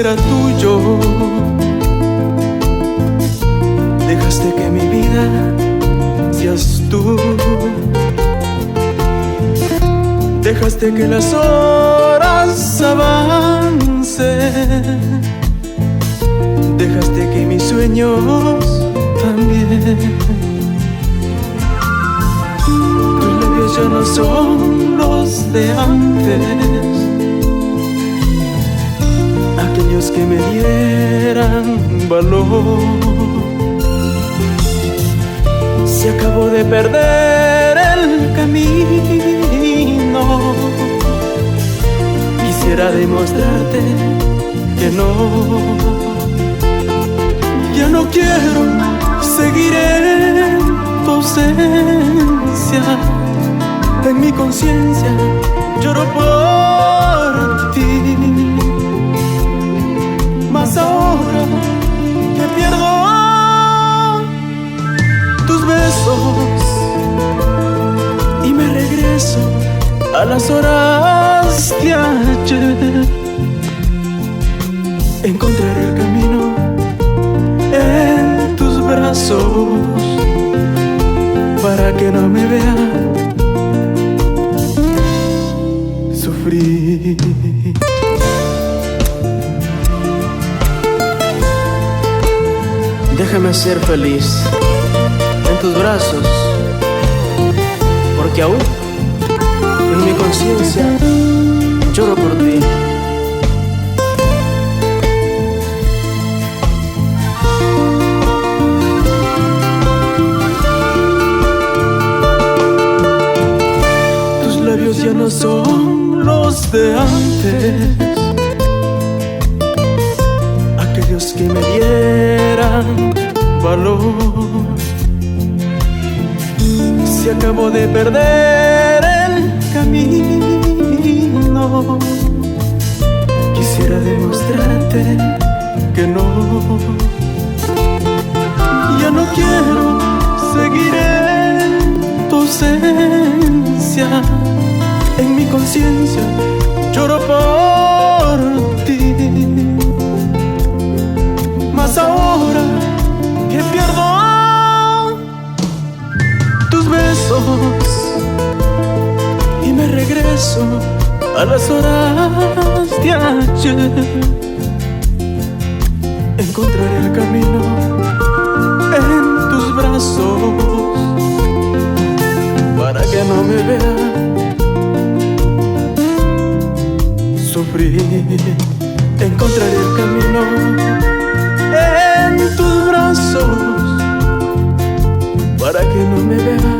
era tuyo. Dejaste que mi vida seas tú. Dejaste que las horas avancen. Dejaste que mis sueños también. Tus labios ya no son los de antes, aquellos que me dieran valor. Se acabó de perder el camino. Quisiera demostrarte que no. Ya no quiero seguir en tu ausencia. En mi conciencia lloro por ti. Mas ahora que pierdo tus besos y me regreso a las horas de ayer, encontraré el camino en tus brazos para que no me vea sufrir. Déjame ser feliz en tus brazos, porque aún en mi conciencia lloro por ti. Tus labios ya no son los de antes, aquellos que me dieran valor. Se acabó de perder el camino. Quisiera demostrarte que no. Ya no quiero seguir en tu ausencia. En mi conciencia lloro por ti. Mas ahora que pierdo tus besos y me regreso a las horas de ayer, encontraré el camino en tus brazos para que no me vea sufrir. Encontraré el camino en tus brazos para que no me vea